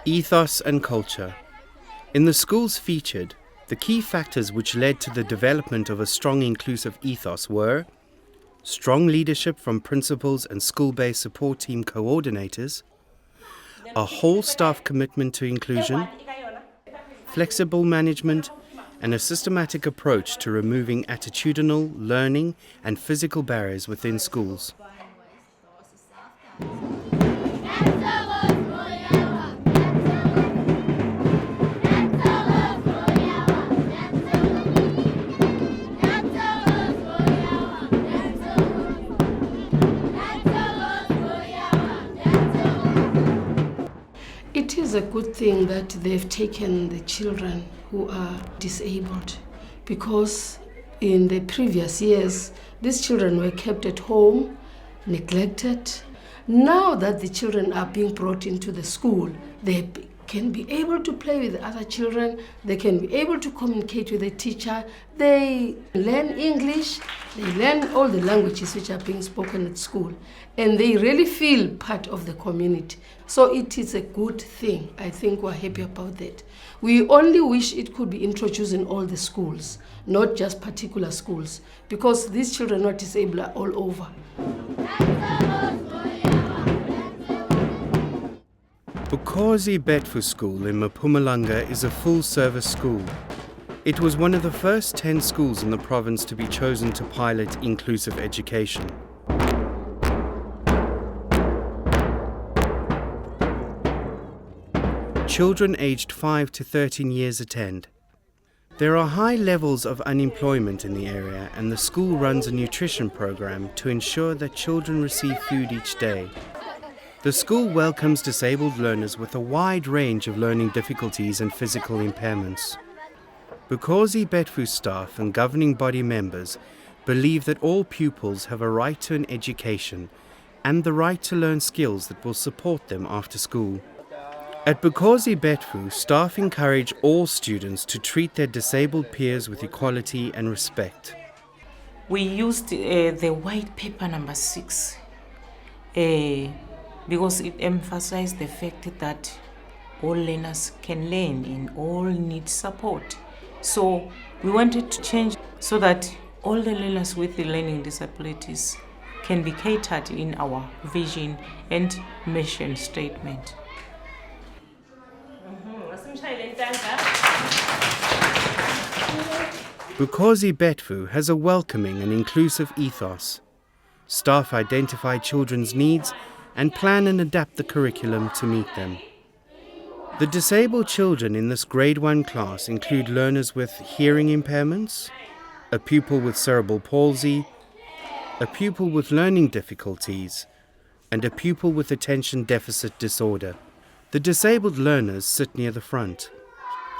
Ethos and culture. In the schools featured, the key factors which led to the development of a strong inclusive ethos were strong leadership from principals and school-based support team coordinators, a whole staff commitment to inclusion, flexible management, and a systematic approach to removing attitudinal, learning, and physical barriers within schools. It is a good thing that they've taken the children who are disabled, because in the previous years, these children were kept at home, neglected. Now that the children are being brought into the school, they can be able to play with other children, they can be able to communicate with the teacher, they learn English, they learn all the languages which are being spoken at school, and they really feel part of the community. So it is a good thing. I think we're happy about that. We only wish it could be introduced in all the schools, not just particular schools, because these children are disabled are all over. Bukosi Betfu School in Mpumalanga is a full-service school. It was one of the first 10 schools in the province to be chosen to pilot inclusive education. Children aged 5 to 13 years attend. There are high levels of unemployment in the area, and the school runs a nutrition program to ensure that children receive food each day. The school welcomes disabled learners with a wide range of learning difficulties and physical impairments. Bukosi Betfu staff and governing body members believe that all pupils have a right to an education and the right to learn skills that will support them after school. At Bukosi Betfu, staff encourage all students to treat their disabled peers with equality and respect. We used the white paper number 6 because it emphasized the fact that all learners can learn and all need support. So we wanted to change so that all the learners with the learning disabilities can be catered in our vision and mission statement. Bukosi Betfu has a welcoming and inclusive ethos. Staff identify children's needs and plan and adapt the curriculum to meet them. The disabled children in this grade 1 class include learners with hearing impairments, a pupil with cerebral palsy, a pupil with learning difficulties, and a pupil with attention deficit disorder. The disabled learners sit near the front.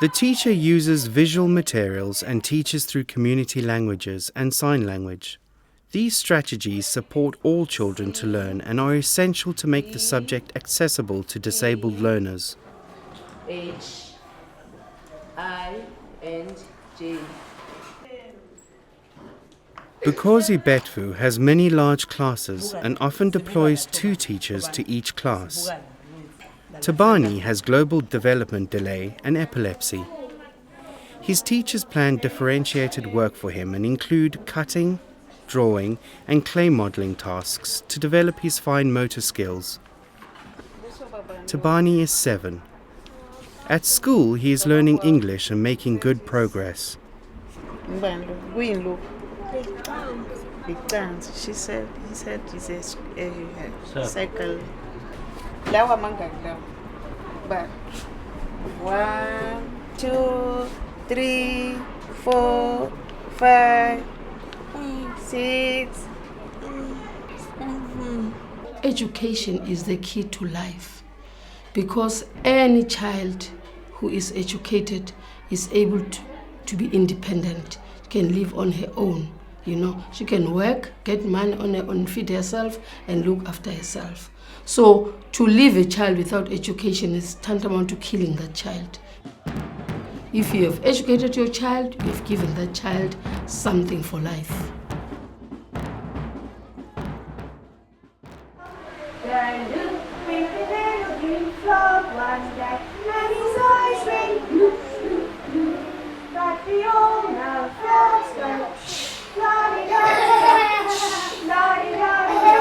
The teacher uses visual materials and teaches through community languages and sign language. These strategies support all children to learn and are essential to make the subject accessible to disabled learners. H, I, and J. Bukosi Betfu has many large classes and often deploys 2 teachers to each class. Tabani has global development delay and epilepsy. His teachers plan differentiated work for him and include cutting, drawing, and clay modeling tasks to develop his fine motor skills. Tabani is 7. At school, he is learning English and making good progress. He said it's a cycle. But 1, 2, 3, 4, 5, 6. Education is the key to life, because any child who is educated is able to be independent, can live on her own. You know, she can work, get money on her own, feed herself, and look after herself. So to leave a child without education is tantamount to killing that child. If you have educated your child, you have given that child something for life. Look, green flower. one day, and his eyes went look, look, look. But we all know frogs go la-di-da-di-da, la-di-da-di-da,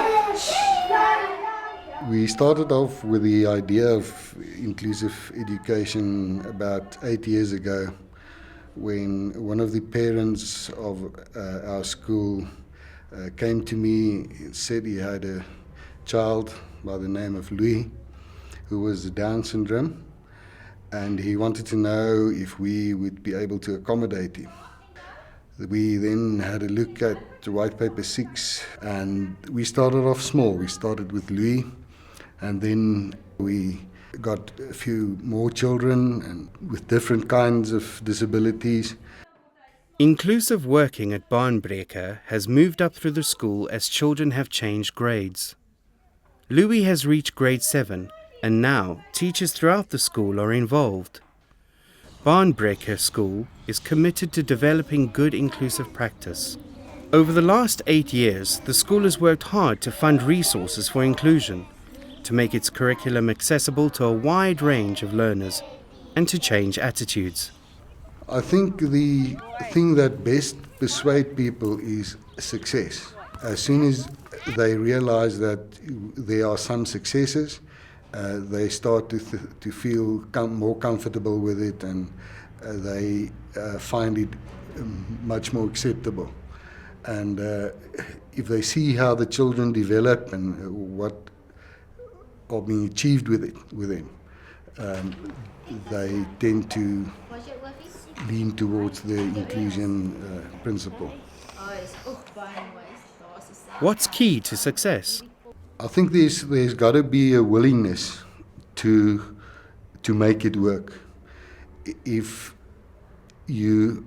la-di-da-di-da. We started off with the idea of inclusive education about 8 years ago, when one of the parents of our school came to me and said he had a child by the name of Louis who was Down syndrome, and he wanted to know if we would be able to accommodate him. We then had a look at White Paper 6, and we started off small. We started with Louis, and then we got a few more children and with different kinds of disabilities. Inclusive working at Barnbreaker has moved up through the school as children have changed grades. Louis has reached grade 7, and now teachers throughout the school are involved. Barnbreaker School is committed to developing good inclusive practice. Over the last 8 years, the school has worked hard to fund resources for inclusion, to make its curriculum accessible to a wide range of learners, and to change attitudes. I think the thing that best persuades people is success. As soon as they realize that there are some successes, they start to feel more comfortable with it, and they find it much more acceptable. And if they see how the children develop and what are being achieved with them, they tend to lean towards the inclusion principle. What's key to success? I think there's got to be a willingness to make it work. If you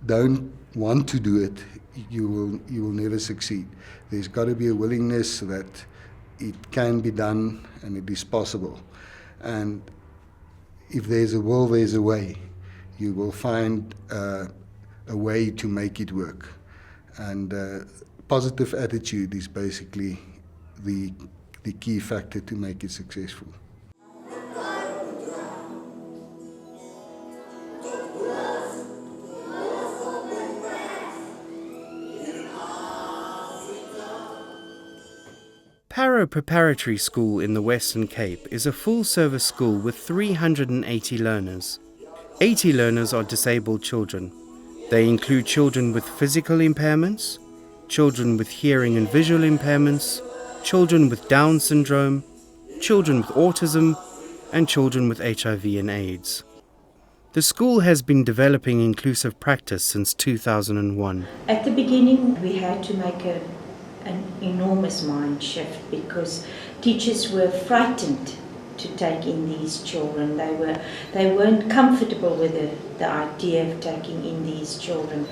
don't want to do it, you will never succeed. There's got to be a willingness that it can be done and it is possible. And if there's a will, there's a way. You will find a way to make it work. And positive attitude is basically the key factor to make it successful. Preparatory School in the Western Cape is a full-service school with 380 learners. 80 learners are disabled children. They include children with physical impairments, children with hearing and visual impairments, children with Down syndrome, children with autism, and children with HIV and AIDS. The school has been developing inclusive practice since 2001. At the beginning, we had to make an enormous mind shift because teachers were frightened to take in these children. They weren't comfortable with the idea of taking in these children.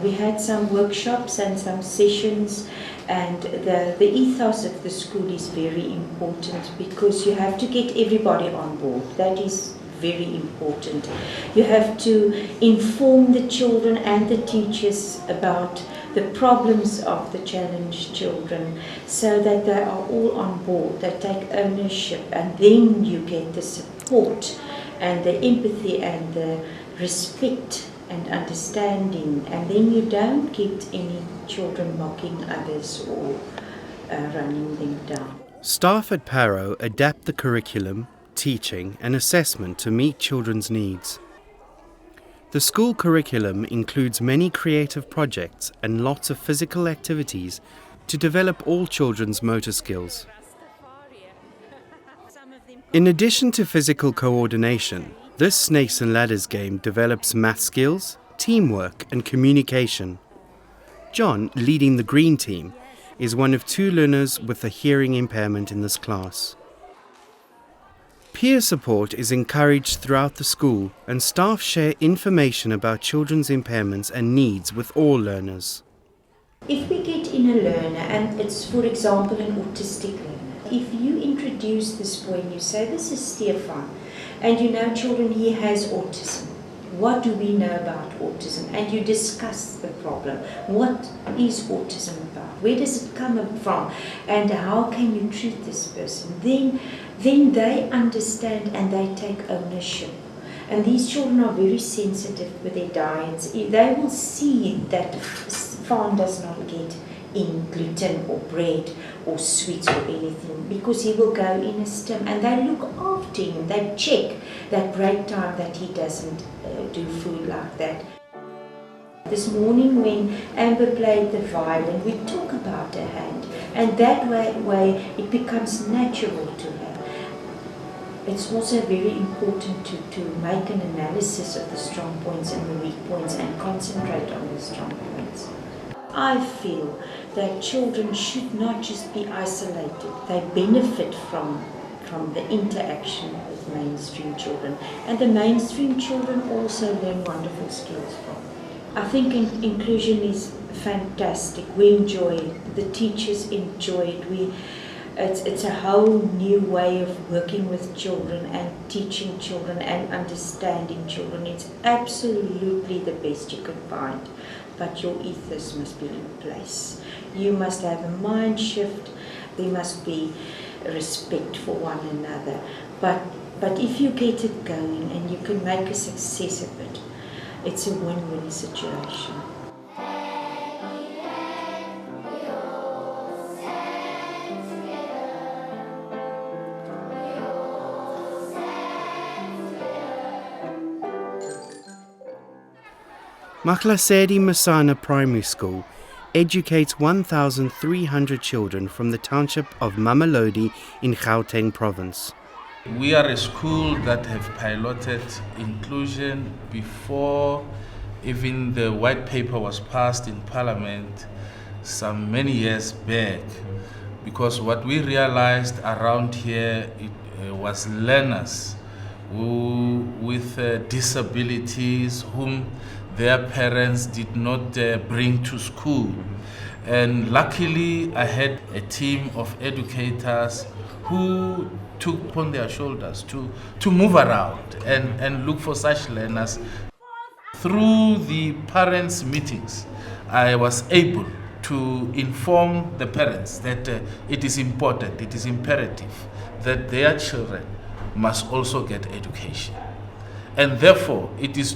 We had some workshops and some sessions, and the ethos of the school is very important because you have to get everybody on board. That is very important. You have to inform the children and the teachers about the problems of the challenged children so that they are all on board, they take ownership, and then you get the support and the empathy and the respect and understanding, and then you don't get any children mocking others or running them down. Staff at Paro adapt the curriculum, teaching and assessment to meet children's needs. The school curriculum includes many creative projects and lots of physical activities to develop all children's motor skills. In addition to physical coordination, this Snakes and Ladders game develops math skills, teamwork and communication. John, leading the green team, is one of 2 learners with a hearing impairment in this class. Peer support is encouraged throughout the school, and staff share information about children's impairments and needs with all learners. If we get in a learner, and it's for example an autistic learner, if you introduce this boy and you say, this is Stefan, and you know children, he has autism. What do we know about autism? And you discuss the problem. What is autism about? Where does it come from? And how can you treat this person? Then then they understand and they take ownership. And these children are very sensitive with their diets. They will see that farm does not get in gluten or bread or sweets or anything, because he will go in a stim, and they look after him. They check that break time that he doesn't do food like that. This morning when Amber played the violin, we talk about her hand, and that way it becomes natural to her. It's also very important to make an analysis of the strong points and the weak points and concentrate on the strong points. I feel that children should not just be isolated. They benefit from the interaction with mainstream children. And the mainstream children also learn wonderful skills from. I think inclusion is fantastic. We enjoy it. The teachers enjoy it. It's a whole new way of working with children and teaching children and understanding children. It's absolutely the best you can find. But your ethos must be in place. You must have a mind shift. There must be respect for one another. But if you get it going and you can make a success of it, it's a win-win situation. Mehsana Primary School educates 1,300 children from the township of Mamelodi in Gauteng province. We are a school that have piloted inclusion before even the white paper was passed in Parliament some many years back, because what we realized around here was learners who with disabilities whom their parents did not bring to school. And luckily I had a team of educators who took upon their shoulders to move around and look for such learners. Through the parents' meetings, I was able to inform the parents that it is important, it is imperative that their children must also get education. And therefore, it is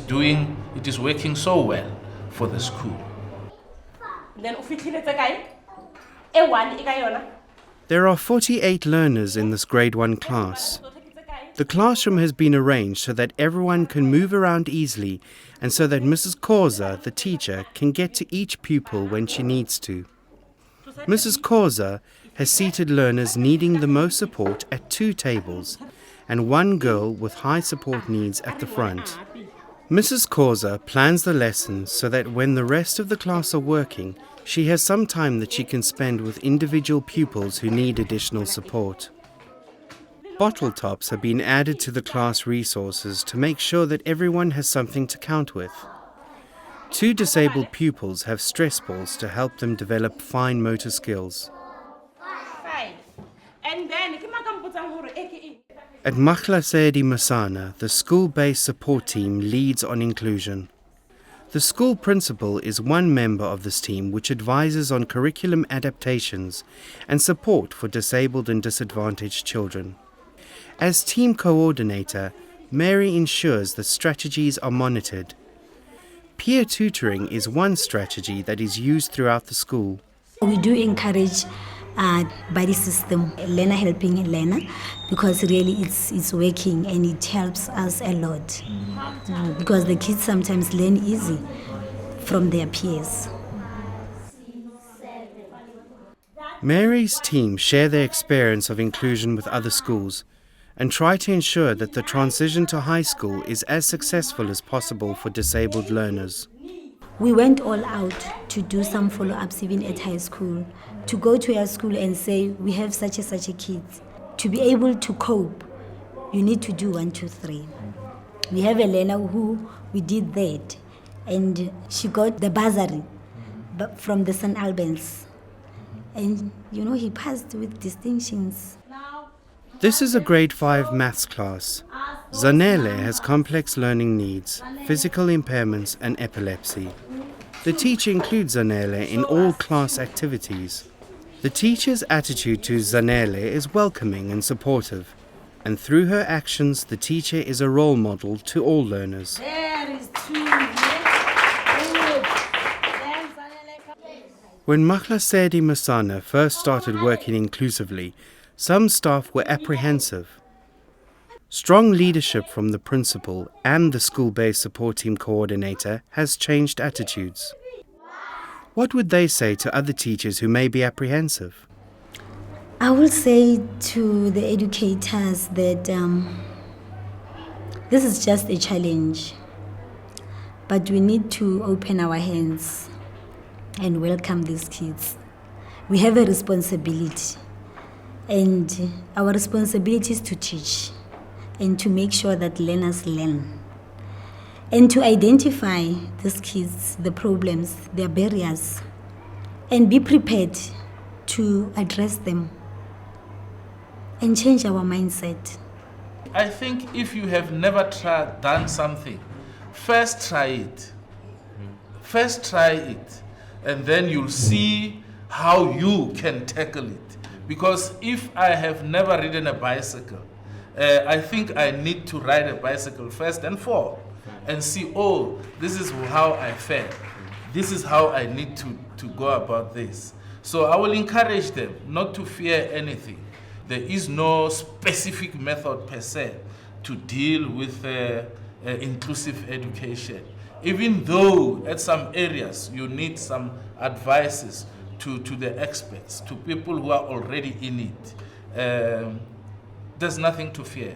working so well for the school. There are 48 learners in this grade 1 class. The classroom has been arranged so that everyone can move around easily and so that Mrs. Koza, the teacher, can get to each pupil when she needs to. Mrs. Koza has seated learners needing the most support at 2 tables and 1 girl with high support needs at the front. Mrs. Koza plans the lessons so that when the rest of the class are working, she has some time that she can spend with individual pupils who need additional support. Bottle tops have been added to the class resources to make sure that everyone has something to count with. 2 disabled pupils have stress balls to help them develop fine motor skills. At Mehsana, the school-based support team leads on inclusion. The school principal is one member of this team which advises on curriculum adaptations and support for disabled and disadvantaged children. As team coordinator, Mary ensures that strategies are monitored. Peer tutoring is one strategy that is used throughout the school. We do encourage buddy system, learner helping learner, because really it's working and it helps us a lot. Because the kids sometimes learn easy from their peers. Mary's team share their experience of inclusion with other schools and try to ensure that the transition to high school is as successful as possible for disabled learners. We went all out to do some follow-ups even at high school, to go to our school and say, we have such a kid. To be able to cope, you need to do 1, 2, 3. We have a learner who we did that, and she got the bursary from the St. Albans. And, he passed with distinctions. This is a grade 5 maths class. Zanele has complex learning needs, physical impairments and epilepsy. The teacher includes Zanele in all class activities. The teacher's attitude to Zanele is welcoming and supportive. and through her actions, the teacher is a role model to all learners. There is true. When Mehsana Mehsana first started working inclusively, some staff were apprehensive. Strong leadership from the principal and the school-based support team coordinator has changed attitudes. What would they say to other teachers who may be apprehensive? I will say to the educators that this is just a challenge, but we need to open our hands and welcome these kids. We have a responsibility, and our responsibility is to teach and to make sure that learners learn, and to identify these kids, the problems, their barriers, and be prepared to address them and change our mindset. I think if you have never done something, first try it. First try it, and then you'll see how you can tackle it. Because if I have never ridden a bicycle, I think I need to ride a bicycle first and fall and see, oh, this is how I fare. This is how I need to go about this. So I will encourage them not to fear anything. There is no specific method per se to deal with inclusive education. Even though at some areas you need some advices to the experts, to people who are already in it. There's nothing to fear.